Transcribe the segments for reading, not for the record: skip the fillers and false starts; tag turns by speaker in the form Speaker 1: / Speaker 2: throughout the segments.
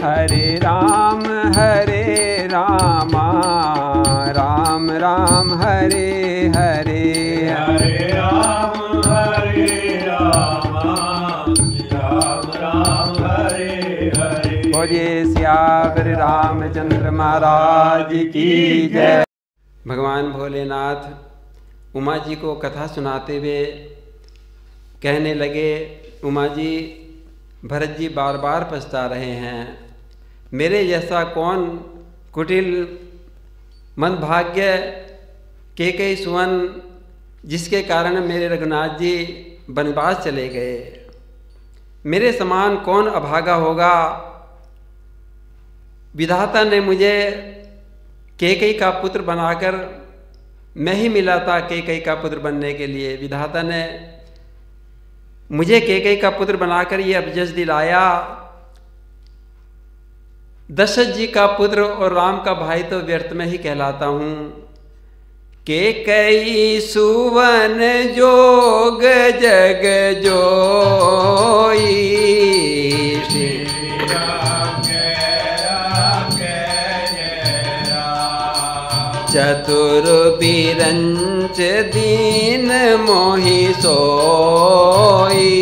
Speaker 1: हरे राम राम राम हरे हरे,
Speaker 2: हरे राम राम राम हरे हरे।
Speaker 1: बोलिए सियावर रामचंद्र महाराज की जय। भगवान भोलेनाथ उमा जी को कथा सुनाते हुए कहने लगे, उमा जी, भरत जी बार बार पछता रहे हैं। मेरे जैसा कौन कुटिल मंदभाग्य कैकेयी सुवन, जिसके कारण मेरे रघुनाथ जी वनवास चले गए। मेरे समान कौन अभागा होगा। विधाता ने मुझे कैकेयी का पुत्र बनाकर, मैं ही मिला था कैकेयी का पुत्र बनने के लिए। विधाता ने मुझे कैकेयी का पुत्र बनाकर ये अभिजस दिलाया। दशरथ जी का पुत्र और राम का भाई तो व्यर्थ में ही कहलाता हूँ। कैकेयी सुवन जोग जग जोई, चतुर बिरंच दीन मोहि सोई,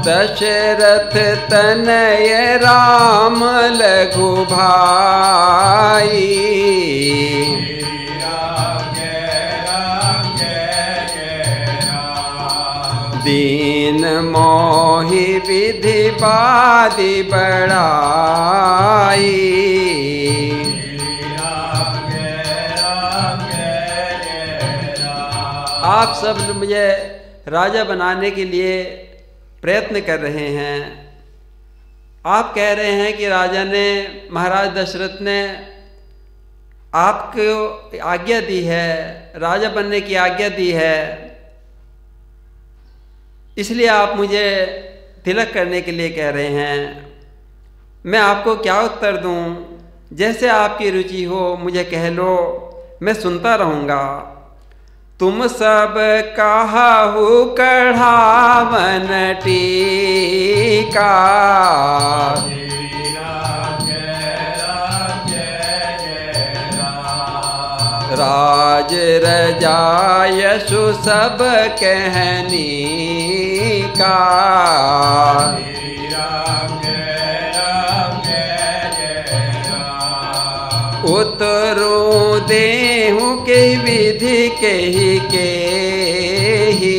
Speaker 1: दशरथ तनय राम लघु भाई, दीन मोहि विधि बादि बढ़ाई। आप सब मुझे राजा बनाने के लिए प्रयत्न कर रहे हैं। आप कह रहे हैं कि राजा ने, महाराज दशरथ ने आपको आज्ञा दी है, राजा बनने की आज्ञा दी है, इसलिए आप मुझे तिलक करने के लिए कह रहे हैं। मैं आपको क्या उत्तर दूं? जैसे आपकी रुचि हो मुझे कह लो, मैं सुनता रहूँगा। तुम सब काहू कढ़ावन टीका, राज रजायसु सब कहनी का, उतरू देहु के विधि के ही,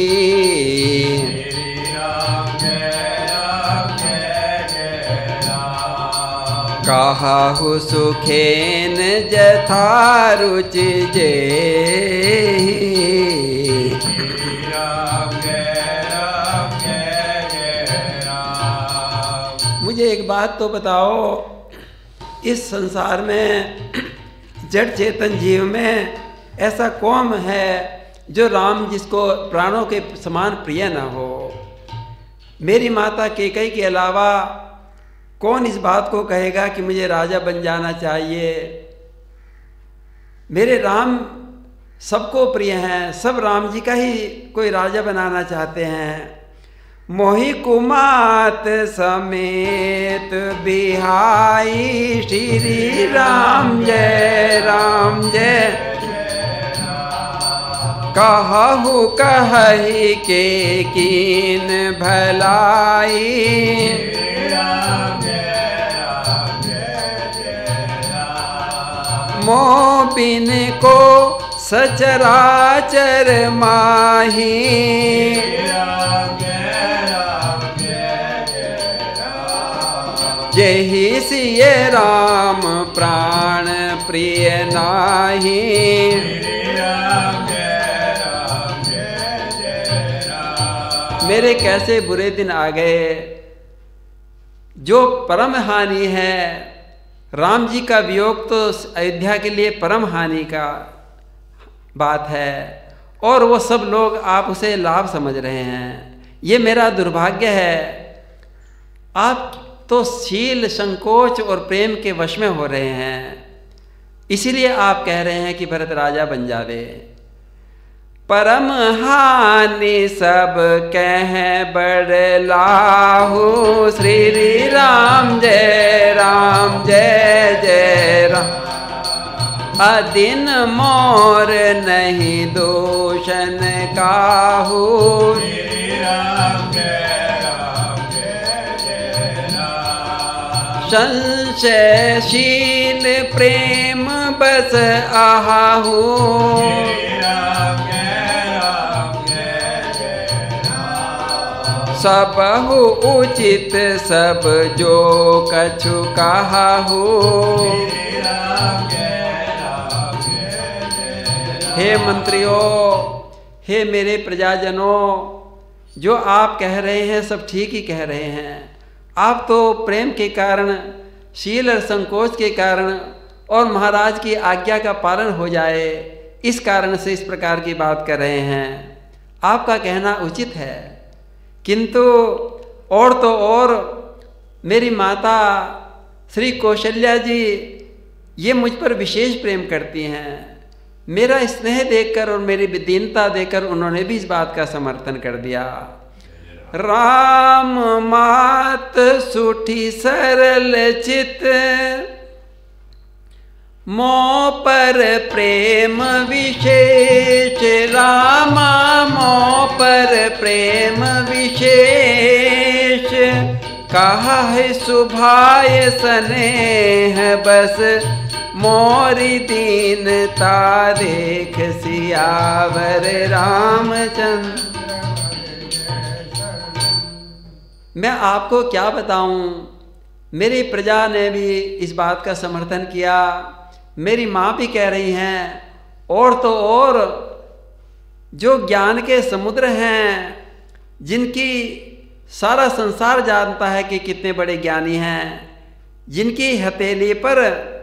Speaker 1: काहु सुखेन जथा रुचि जेहि। मुझे एक बात तो बताओ, इस संसार में जड़ चेतन जीव में ऐसा कौन है जो राम जिसको प्राणों के समान प्रिय न हो। मेरी माता कैकेयी के अलावा कौन इस बात को कहेगा कि मुझे राजा बन जाना चाहिए। मेरे राम सबको प्रिय हैं, सब राम जी का ही कोई राजा बनाना चाहते हैं। मोहि कुमात समेत बिहाई, श्री राम जय कहु कहि के कीन भलाई, मोह बिन को सचराचर माही, जेहि सिय राम प्राण प्रिय नाही, मेरे कैसे बुरे दिन आ गए। जो परम हानि है, राम जी का वियोग तो अयोध्या के लिए परम हानि का बात है, और वो सब लोग आप उसे लाभ समझ रहे हैं। ये मेरा दुर्भाग्य है। आप तो शील, संकोच और प्रेम के वश में हो रहे हैं, इसीलिए आप कह रहे हैं कि भरत राजा बन जावे। परम हानि सब कह बड़लाहु। श्री राम जय जय राम। अदिन मोर नहीं दोषन काहू। संशयशील प्रेम बस आहाहू। सबहु उचित सब जो कछु कहाहू। हे मंत्रियों, हे मेरे प्रजाजनों, जो आप कह रहे हैं सब ठीक ही कह रहे हैं। आप तो प्रेम के कारण, शील और संकोच के कारण और महाराज की आज्ञा का पालन हो जाए इस कारण से इस प्रकार की बात कर रहे हैं। आपका कहना उचित है, किंतु और तो और मेरी माता श्री कौशल्या जी ये मुझ पर विशेष प्रेम करती हैं। मेरा स्नेह देखकर और मेरी दीनता देखकर उन्होंने भी इस बात का समर्थन कर दिया। राम मात सुठी सरल चित, मोह पर प्रेम विशेष। रामा मोह पर प्रेम विशेष, कहा है सुभाय स्नेह बस। मोरी दीनता देख सियावर रामचंद्र। मैं आपको क्या बताऊं, मेरी प्रजा ने भी इस बात का समर्थन किया। मेरी माँ भी कह रही हैं, और तो और जो ज्ञान के समुद्र हैं, जिनकी सारा संसार जानता है कि कितने बड़े ज्ञानी हैं, जिनकी हथेली पर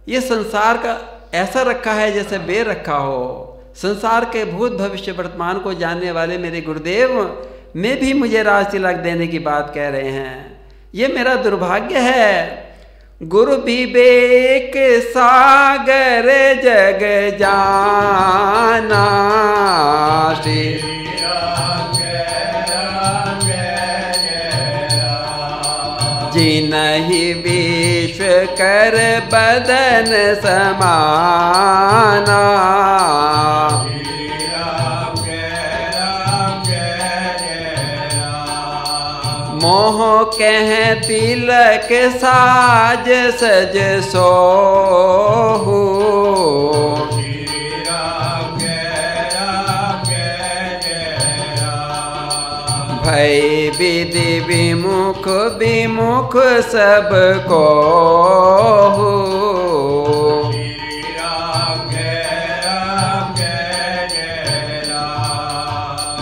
Speaker 1: ये संसार का ऐसा रखा है जैसे बेर रखा हो। संसार के भूत भविष्य वर्तमान को जानने वाले मेरे गुरुदेव में भी मुझे राज तिलक देने की बात कह रहे हैं। ये मेरा दुर्भाग्य है। गुरु विवेक सागर जग जाना। जिनहि विश्व कर बदन समाना। मोह कह तिलक साज सज सोहू। भय विधि विमुख विमुख सब को।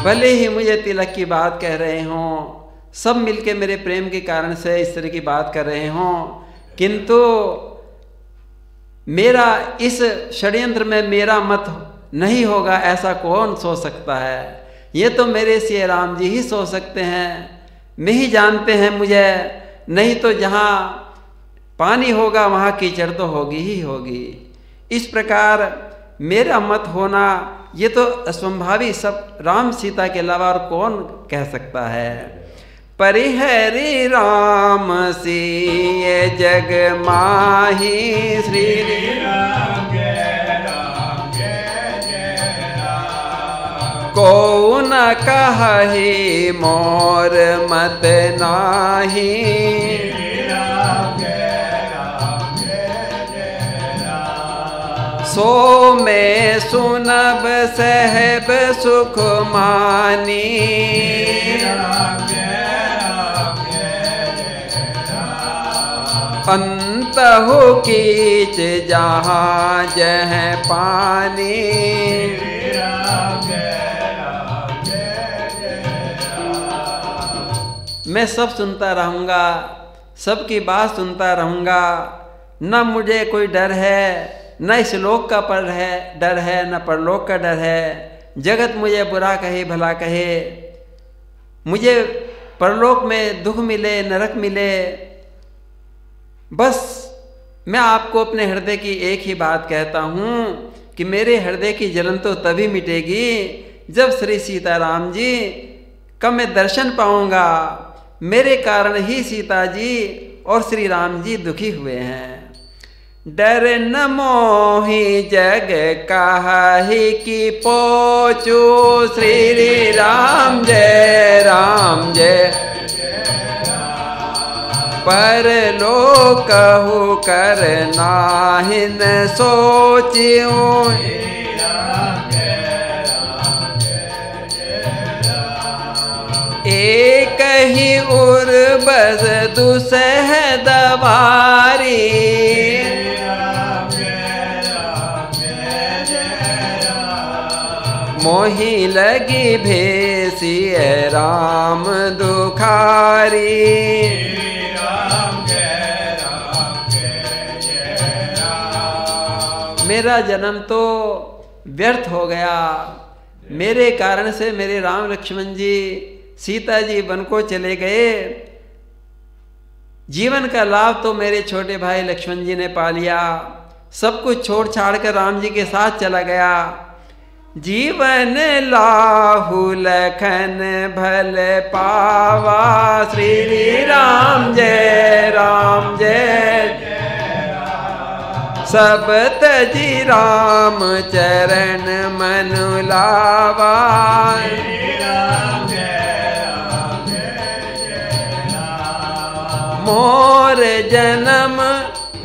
Speaker 1: भले ही मुझे तिलक की बात कह रहे हों, सब मिलके मेरे प्रेम के कारण से इस तरह की बात कर रहे हों, किंतु मेरा इस षड्यंत्र में मेरा मत नहीं होगा ऐसा कौन सोच सकता है। ये तो मेरे श्री राम जी ही सोच सकते हैं। मैं ही जानते हैं मुझे, नहीं तो जहाँ पानी होगा वहाँ कीचड़ तो होगी ही होगी। इस प्रकार मेरा मत होना ये तो असंभावी, सब राम सीता के अलावा और कौन कह सकता है। परिहरि राम सिय जग माही। श्री राम जय राम। को न कहि मोर मत नाही। सो मैं सुनब सहब सुख मानी। अंतहु कीच जहाँ जह पानी। मैं सब सुनता रहूँगा, सबकी बात सुनता रहूँगा। न मुझे कोई डर है, न इस लोक का डर है, न परलोक का डर है। जगत मुझे बुरा कहे भला कहे, मुझे परलोक में दुख मिले नरक मिले, बस मैं आपको अपने हृदय की एक ही बात कहता हूँ कि मेरे हृदय की जलन तो तभी मिटेगी जब श्री सीताराम जी कब मैं दर्शन पाऊंगा, मेरे कारण ही सीता जी और श्री राम जी दुखी हुए हैं। डर न मोहि जग काहि की पोचू, श्री राम जय पर लोक कहु कर नाहिन सोचियो, एक ही उर्बस दुसह दवारी, मोहि लगी भेसिय राम दुखारी। मेरा जन्म तो व्यर्थ हो गया, मेरे कारण से मेरे राम लक्ष्मण जी सीता जी वन को चले गए। जीवन का लाभ तो मेरे छोटे भाई लक्ष्मण जी ने पा लिया, सब कुछ छोड़ छाड़ कर राम जी के साथ चला गया। जीवन लाहु लखन भल पावा, श्री राम जय सब तजी राम चरण मनु लावा। मोर जन्म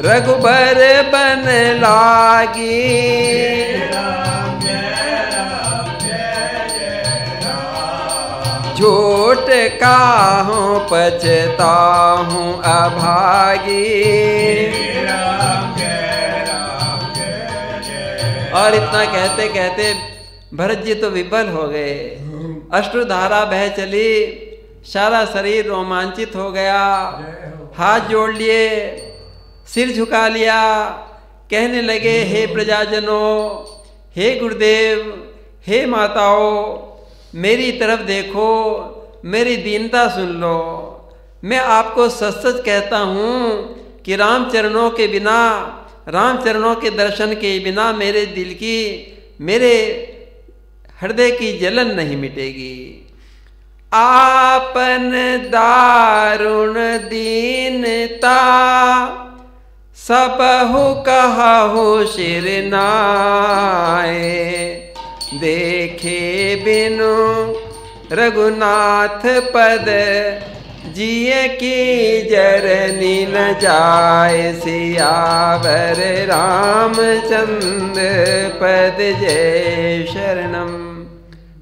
Speaker 1: रघुबर बन लागी, झूठ काहूँ पछताहूँ अभागी। और इतना कहते कहते भरत जी तो विफल हो गए, अश्रुधारा बह चली, सारा शरीर रोमांचित हो गया, हाथ जोड़ लिए, सिर झुका लिया, कहने लगे हे प्रजाजनों, हे गुरुदेव, हे माताओं, मेरी तरफ देखो, मेरी दीनता सुन लो। मैं आपको सच सच कहता हूँ कि रामचरणों के बिना, रामचरणों के दर्शन के बिना मेरे दिल की, मेरे हृदय की जलन नहीं मिटेगी। आपन दारुण दीनता, सबहु कहु सिर नाए, देखे बिनु रघुनाथ पद, जिय की जरनी न जाय, सियावर रामचंद्र पद जय शरणम।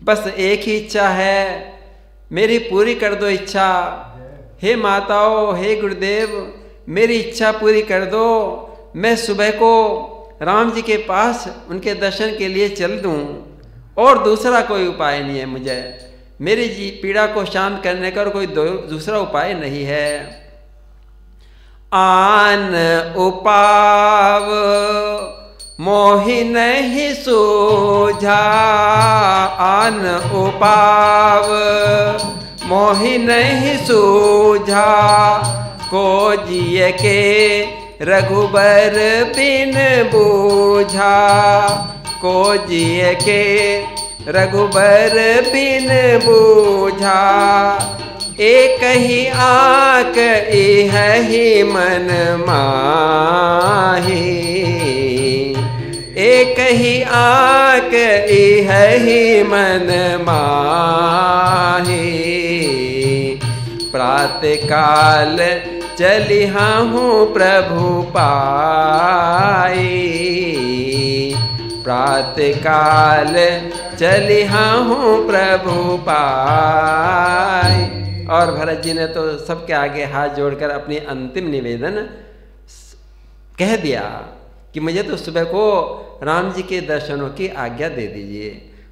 Speaker 1: बस एक ही इच्छा है, मेरी पूरी कर दो इच्छा। हे माताओं, हे गुरुदेव, मेरी इच्छा पूरी कर दो, मैं सुबह को राम जी के पास उनके दर्शन के लिए चल दूं, और दूसरा कोई उपाय नहीं है मुझे, मेरी पीड़ा को शांत करने का कोई दूसरा उपाय नहीं है। आन उपाव मोहि नहीं सूझा, आन उपाव मोहि नहीं सूझा, को जिय के रघुबर बिन बूझा, को जिय के रघुबर बिन बूझा। एक ही आक इह ही मन माही, एक ही आक इह ही मन माही। प्रातः काल चलिहा हूँ प्रभु पाई, प्रातः काल चलिहा हूँ प्रभु पाई। और भरत जी ने तो सबके आगे हाथ जोड़कर अपनी अंतिम निवेदन कह दिया कि मुझे तो सुबह को राम जी के दर्शनों की आज्ञा दे दीजिए।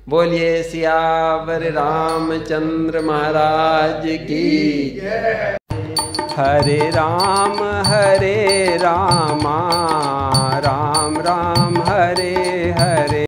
Speaker 1: बोलिए सियावर रामचंद्र महाराज की जय। हरे रामा राम राम हरे